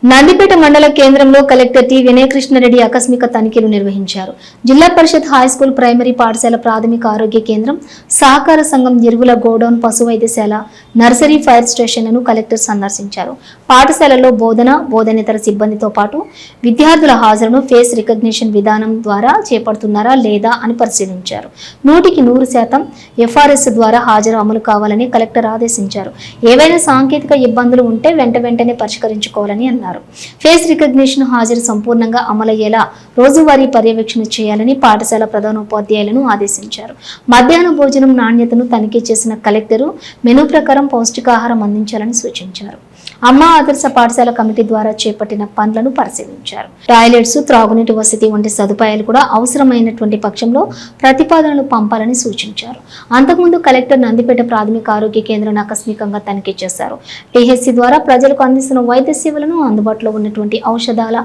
నందిపేట మండల కేంద్రంలో collector T వినయకృష్ణారెడ్డి ఆకస్మిక తనిఖీలు నిర్వహించారు. జిల్లా పరిషత్ హైస్కూల్ ప్రైమరీ పాఠశాల ప్రాథమిక ఆరోగ్య కేంద్రం, సహకార సంఘం ఎరువుల గోడౌన్, పశు వైద్యశాల, నర్సరీ, ఫైర్ స్టేషన్లను కలెక్టర్ సందర్శించారు. పాఠశాలలో బోధనేతర సిబ్బందితో పాటు విద్యార్థుల హాజరును ఫేస్ రికగ్నిషన్ విధానం ద్వారా చేపడుతున్నారా లేదా అని పరిశీలించారు. 100% FRS ద్వారా హాజరు అమలు కావాలని కలెక్టర్ ఆదేశించారు. ఏవైనా సాంకేతిక ఇబ్బందులు ఉంటే వెంటనే పరిష్కరించుకోవాలని అన్నారు. ఫేస్ రికగ్నిషన్ హాజరు సంపూర్ణంగా అమలయ్యేలా రోజువారీ పర్యవేక్షణ చేయాలని పాఠశాల ప్రధానోపాధ్యాయులను ఆదేశించారు. మధ్యాహ్న భోజనం నాణ్యతను తనిఖీ చేసిన కలెక్టరు మెనూ ప్రకారం పౌష్టికాహారం అందించాలని సూచించారు. అమ్మ ఆదర్శ పాఠశాల కమిటీ ద్వారా చేపట్టిన పనులను పరిశీలించారు. టాయిలెట్స్, త్రాగునీటి వసతి వంటి సదుపాయాలు కూడా అవసరమైనటువంటి పక్షంలో ప్రతిపాదనలు పంపాలని సూచించారు. అంతకుముందు కలెక్టర్ నందిపేట ప్రాథమిక ఆరోగ్య కేంద్రాన్ని ఆకస్మికంగా తనిఖీ చేశారు. THC ద్వారా ప్రజలకు అందిస్తున్న వైద్య సేవలను, అందుబాటులో ఉన్నటువంటి ఔషధాల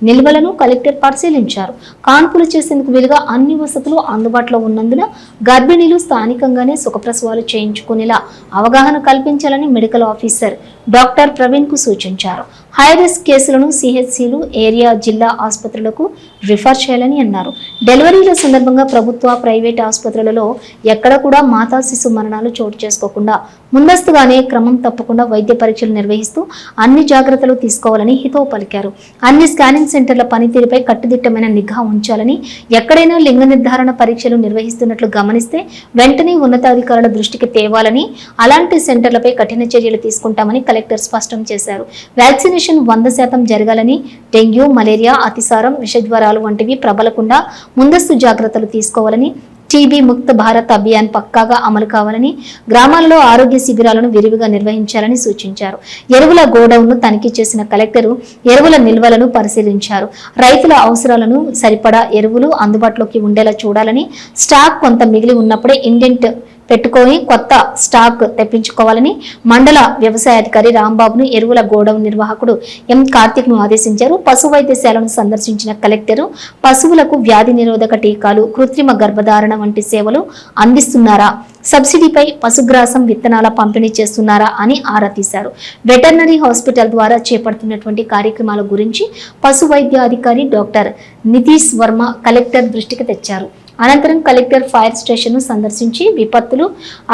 నిల్వలను కలెక్టర్ పరిశీలించారు. కాన్పులు చేసేందుకు వీలుగా అన్ని వసతులు అందుబాటులో ఉన్నందున గర్భిణీలు స్థానికంగానే సుఖప్రసవాలు చేయించుకునేలా అవగాహన కల్పించాలని మెడికల్ ఆఫీసర్ డాక్టర్ ప్రవీణ్ కు సూచించారు. హై రిస్క్ కేసులను CHCలు, ఏరియా, జిల్లా ఆసుపత్రులకు రిఫర్ చేయాలని అన్నారు. డెలివరీల సందర్భంగా ప్రభుత్వ, ప్రైవేట్ ఆసుపత్రులలో ఎక్కడ కూడా మాతా శిశు మరణాలు చోటు చేసుకోకుండా ముందస్తుగానే క్రమం తప్పకుండా వైద్య పరీక్షలు నిర్వహిస్తూ అన్ని జాగ్రత్తలు తీసుకోవాలని హితవు పలికారు. అన్ని స్కానింగ్ సెంటర్ల పనితీరుపై కట్టుదిట్టమైన నిఘా ఉంచాలని, ఎక్కడైనా లింగ నిర్ధారణ పరీక్షలు నిర్వహిస్తున్నట్లు గమనిస్తే వెంటనే ఉన్నతాధికారుల దృష్టికి తేవాలని, అలాంటి సెంటర్లపై కఠిన చర్యలు తీసుకుంటామని కలెక్టర్ స్పష్టం చేశారు. వ్యాక్సినేషన్ 100% జరగాలని, డెంగ్యూ, మలేరియా, అతిసారం, విషజ్వరాలు వంటివి ప్రబలకుండా ముందస్తు జాగ్రత్తలు తీసుకోవాలని, టీబీ ముక్త భారత్ అభియాన్ పక్కాగా అమలు కావాలని, గ్రామాలలో ఆరోగ్య శిబిరాలను విరివిగా నిర్వహించాలని సూచించారు. ఎరువుల గోడౌన్ను తనిఖీ చేసిన కలెక్టరు ఎరువుల నిల్వలను పరిశీలించారు. రైతుల అవసరాలను సరిపడా ఎరువులు అందుబాటులోకి ఉండేలా చూడాలని, స్టాక్ కొంత మిగిలి ఉన్నప్పుడే ఇండెంట్ పెట్టుకొని కొత్త స్టాక్ తెప్పించుకోవాలని మండల వ్యవసాయాధికారి రాంబాబును ఎరువుల గోడౌన్ నిర్వాహకుడు M. కార్తిక్ ను ఆదేశించారు. పశు వైద్యశాలను సందర్శించిన కలెక్టరు పశువులకు వ్యాధి నిరోధక టీకాలు, కృత్రిమ గర్భధారణ వంటి సేవలు అందిస్తున్నారా, సబ్సిడీపై పశుగ్రాసం విత్తనాల పంపిణీ చేస్తున్నారా అని ఆరా తీశారు. వెటర్నరీ హాస్పిటల్ ద్వారా చేపడుతున్నటువంటి కార్యక్రమాల గురించి పశు వైద్యాధికారి డాక్టర్ నితీష్ వర్మ కలెక్టర్ దృష్టికి తెచ్చారు. అనంతరం కలెక్టర్ ఫైర్ స్టేషన్ ను సందర్శించి విపత్తులు,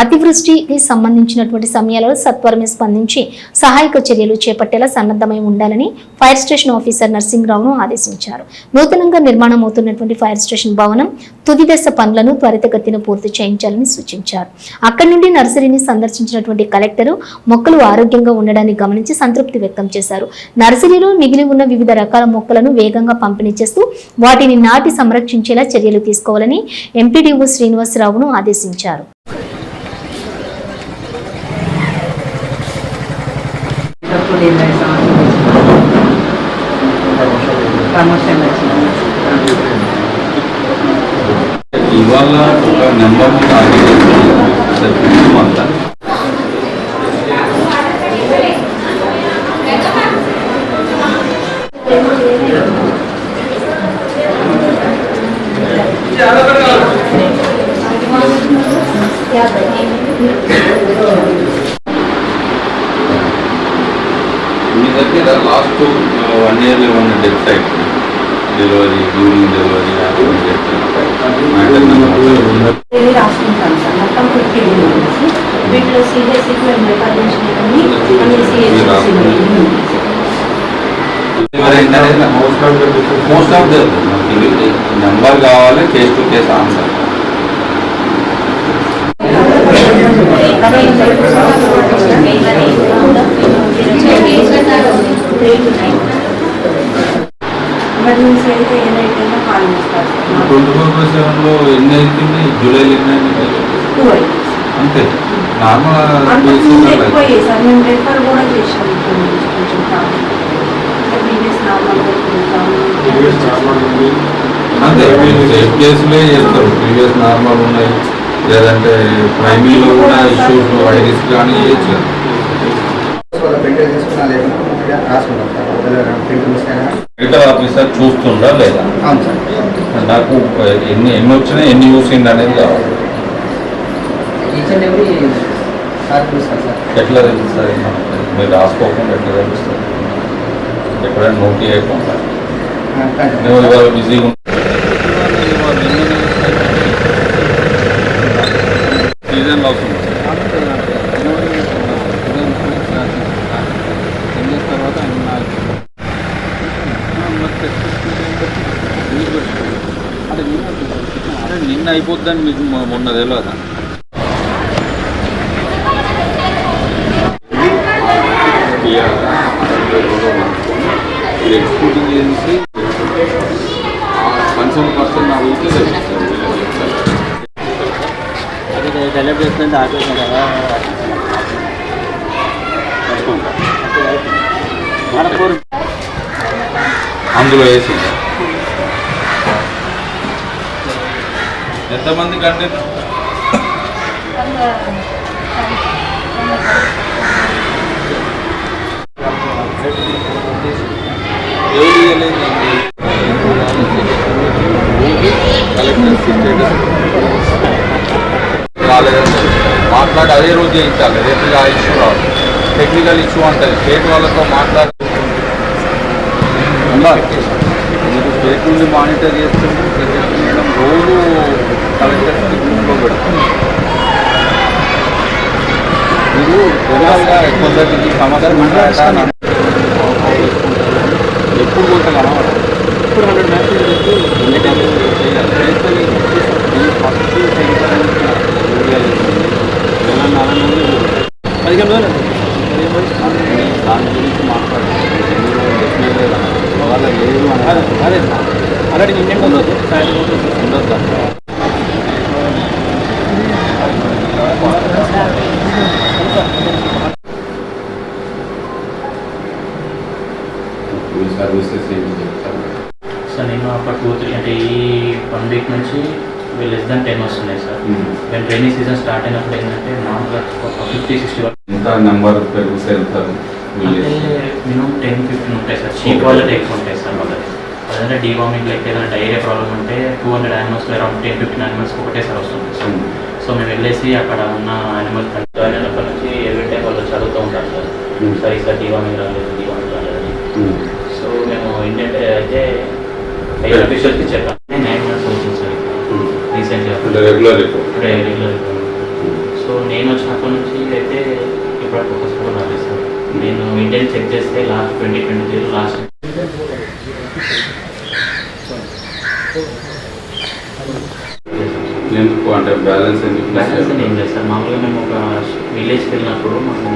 అతివృష్టికి సంబంధించినటువంటి సమయాలలో సత్వరమే స్పందించి సహాయక చర్యలు చేపట్టేలా సన్నద్ధమై ఉండాలని ఫైర్ స్టేషన్ ఆఫీసర్ నర్సింగ్రావును ఆదేశించారు. నూతనంగా నిర్మాణం అవుతున్నటువంటి ఫైర్ స్టేషన్ భవనం తుది దశ పనులను త్వరితగతిన పూర్తి చేయించాలని సూచించారు. అక్కడి నుండి నర్సరీని సందర్శించినటువంటి కలెక్టరు మొక్కలు ఆరోగ్యంగా ఉండడాన్ని గమనించి సంతృప్తి వ్యక్తం చేశారు. నర్సరీలో మిగిలి ఉన్న వివిధ రకాల మొక్కలను వేగంగా పంపిణీ చేస్తూ వాటిని నాటి సంరక్షించేలా చర్యలు తీసుకోవాలని ఎంపీడీఓ శ్రీనివాసరావును ఆదేశించారు. ఇవాళ ఒక నెంబర్ మీ దగ్గర లాస్ట్ 1 year ఉన్న death site delivery, during delivery రాసుకుంటాం సార్. మొత్తం 50 వీటిలో మోస్ట్ ఆఫ్ ద నెంబర్ కావాలి, case to case answer. Emergency అయితే ఏదైతే కాల్ చేస్తారు. 24/7లో ఎన్ని అవుతుంది? జూలైలో ఎన్ని అయింది? 2 అయింది అంతే. నార్మల్ ఎక్కువయ్యాయి సార్. మేము రెఫర్ కూడా చేసాము. కొంచెం ప్రీవియస్ నార్మల్ అంతే. సేఫ్ కేసులే చేస్తారు. ప్రీవియస్ నార్మల్ ఉన్నాయి, లేదంటే ప్రైమరీలో కూడా ఇష్యూస్ వైరస్ కానీ చేయొచ్చు. మెడికల్ ఆఫీసర్ చూస్తుందా లేదా? నాకు ఎన్ని వచ్చినాయి, ఎన్ని చూసింది అనేది కావాలి. ఎట్లా తెలుస్తుంది? మీరు రాసుకోకుండా ఎట్లా తెలుస్తుంది? ఎప్పుడైనా నోట్ చేయకుండా నువ్వు ఇవాళ బిజీగా ఉంటావు సీజన్లో అవుతుంది తర్వాత అరే నిన్న అయిపోద్దని మీకు మొన్న తెలియదా ఎక్స్క్లూడింగ్ చేసి కన్సర్న్ పర్సన్ అడిగితే అది డెవలప్ చేస్తుంటే ఆపేసాం కదా అందులో వేసి ఎంతమంది కంటే రాలేదంటే మాట్లాడి అదే రోజు చేయించాలి రేపు ఆ ఇష్యూ రాదు టెక్నికల్ ఇష్యూ అంటారు స్టేట్ వాళ్ళతో మాట్లాడి మీరు స్టేట్ నుండి మానిటర్ చేస్తుంటే మేడం రోజు కలెక్టర్ గ్రూప్లో పెడుతుంది మీరు జనరల్గా కొందరికి సమాధానం మాట్లాడతాను ఎప్పుడు కొంత కనబడదు ఇప్పుడు 100 మ్యాచెస్ ఫస్ట్ పదిహేను రోజులు దాని గురించి మాట్లాడుతున్నాను వాళ్ళ లేదు అదే ఆల్రెడీ నిన్నే ఉండదు ఉండొద్దా సర్వీసెస్ ఏంటి చెప్తాను సార్ నేను ఒక 2-3 అంటే ఈ 1 వీక్ నుంచి లెస్ దాన్ 10 వస్తున్నాయి సార్ నేను రైనీ సీజన్ స్టార్ట్ అయినప్పుడు ఏంటంటే మామూలుగా ఒక 50-60 ఎంత నెంబర్ పెరుగుతూ వెళ్తారు అంటే మినిమం 10-15 ఉంటాయి సార్ చీప్ వాళ్ళకి ఎక్కువ ఉంటాయి సార్ వాళ్ళకి అదంటే డీవామింగ్ లైక్ ఏదైనా డైరియా ప్రాబ్లమ్ ఉంటే 200 యానిమల్స్ అరౌండ్ 10-15 యానిమల్స్ ఒకటేసారి వస్తుంది సార్ సో మేము వెళ్ళేసి అక్కడ ఉన్న యానిమల్స్ జాయిన్ అయినప్పటి నుంచి ఎవ్రీ టైం వాళ్ళు చదువుతూ ఉంటారు సార్ సార్ ఈసారి డీవామింగ్ రాలేదు సో మేము ఏంటంటే అయితే హైయర్ ఆఫీసర్స్కి చెప్పాను 9 months అవుతుంది సార్ రీసెంట్గా రెగ్యులర్ సో నేను వచ్చినప్పటి నుంచి అయితే ఇప్పుడు ఒకసారి రాలేదు సార్ నేను ఇండియన్ చెక్ చేస్తే లాస్ట్ 2023 లాస్ట్ ఎందుకు అంటే బ్యాలెన్స్ ఎందుకు బ్యాలెన్స్ ఏం లేదు సార్ మామూలుగా మేము ఒక విలేజ్కి వెళ్ళినప్పుడు మాకు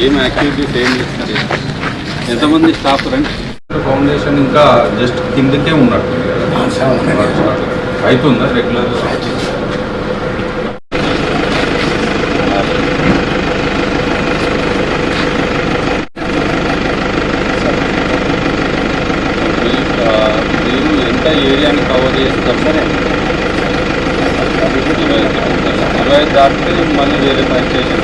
ఏం యాక్టివిటీస్ ఏం చేస్తారు ఎంతమంది స్టాఫ్ రండి ఫౌండేషన్ ఇంకా జస్ట్ కిందకే ఉన్నట్టు అవుతుందా రెగ్యులర్ మీరు ఎంత ఏరియాని కవర్ చేస్తారు సరే 25 దాటితే మళ్ళీ వేరే పని స్టేషన్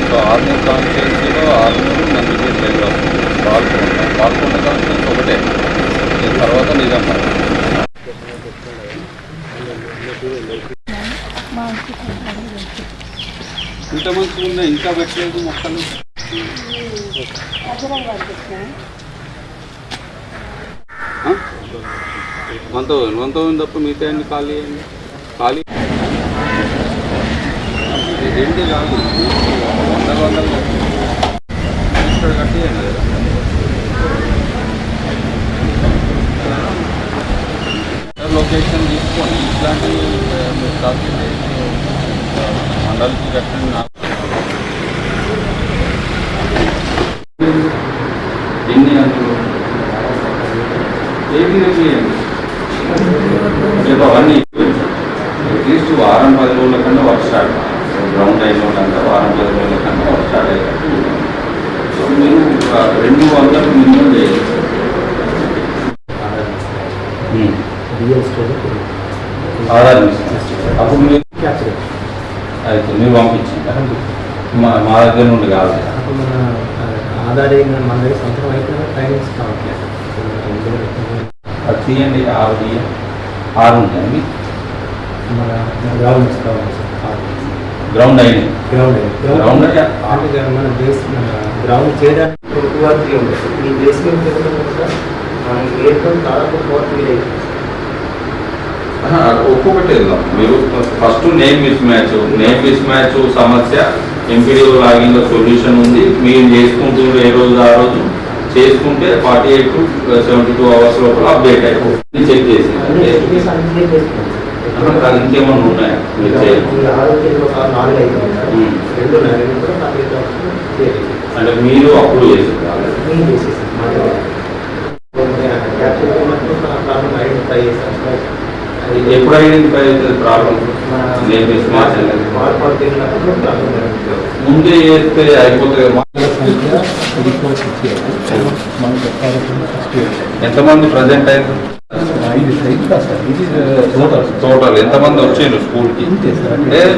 సో ఆర్మూర్ కాన్స్టిట్యున్సీలో ఆర్మూరు నందిపేట రెండు పాల్గొండ కాన్స్టిట్యున్సీ ఒకటే తర్వాత నిజామాబాద్ ఇంత మంచిగా ఉందా ఇంకా పెట్టలేదు మొక్కలు వంత తప్ప మిగతా అన్ని ఖాళీ అయింది ఖాళీ ఏంటి కాదు వందలు ఇక్కడ కట్టేయండి లొకేషన్ తీసుకొని ఇట్లాంటి మండలికి కట్టండి ఎన్ని గంటలు ఏది చేయండి రేపు అవన్నీ అట్లీస్ట్ వారం 10 రోజుల కన్నా వర్క్ స్టార్ట్ గ్రౌండ్ అయిన వాళ్ళంతా వారం 10 రోజుల కన్నా వర్క్ స్టార్ట్ అయ్యారు సో మీరు 200 మినిమం చేయాలి ఆధార్ అప్పుడు మీరు అయితే మీరు పంపించండి మా దగ్గర నుండి కాదు ఆధార్ మన దగ్గర సంతకం అయితే ట్రైనింగ్స్ కావట్లేదు అది తీయండి 6 ఉంటాయండి మన గ్రౌండ్ ఇస్తాం గ్రౌండ్ అయినాయి గ్రౌండ్ గ్రౌండ్ అంటే మన బేస్ మన గ్రౌండ్ చేయడానికి 2 or 3 ఉంటుంది. ఈ బేస్మెంట్ మనం ఏర్పడి దాదాపు 4 feet అవుతుంది. ఒక్కొక్కటి వెళ్దాం. మీరు ఫస్ట్ నేమ్ మిస్ మ్యాచ్ సమస్య ఎంపీడీఓ లాగిన్లో సొల్యూషన్ ఉంది. మీరు చేసుకుంటూ ఏ రోజు ఆ రోజు చేసుకుంటే 48 to 72 hours లోపల అప్డేట్ అయిపోతుంది. చెక్ చేసి ఇంకేమన్నా ఉన్నాయా మీరు అంటే మీరు అప్రూవ్ చేస్తున్నారు. ఎప్పుడు ఐడెంటిఫై అవుతుంది ప్రాబ్లం? ముందే చేస్తే అయిపోతుంది. ఎంతమంది ప్రజెంట్ అయ్యారు? టోటల్ ఎంతమంది వచ్చారు స్కూల్కి? లేదు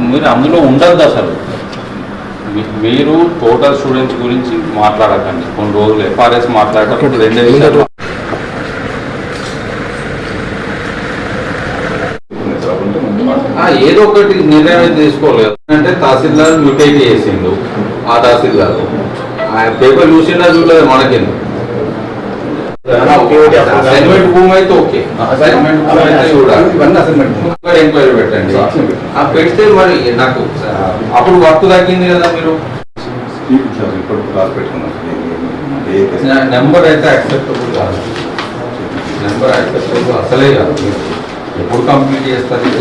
మీరు అందులో ఉండద్దు అసలు. మీరు టోటల్ స్టూడెంట్స్ గురించి మాట్లాడకండి. కొన్ని రోజులు ఎఫ్ఆర్ఎస్ మాట్లాడేటప్పుడు 2 విషయాలు ఏదో ఒకటి నిర్ణయం తీసుకోలేదు. అంటే తహసీల్దార్ మ్యూటేట్ చేసిండు. ఆ తహసీల్దార్ ఆయన పేపర్ చూసిండా చూడలేదు మనకెందుకు. అసైన్మెంట్ భూమి అయితే ఓకే, అసైన్మెంట్ భూమి అయితే చూడాలి. ఎంక్వైరీ పెట్టండి. పెడితే మరి నాకు అప్పుడు వర్క్ తగ్గింది కదా. మీరు నెంబర్ అయితే యాక్సెప్టబుల్ కాదు. నెంబర్ యాక్సెప్టబుల్ అసలే కాదు. ఎప్పుడు కంప్లీట్ చేస్తారు?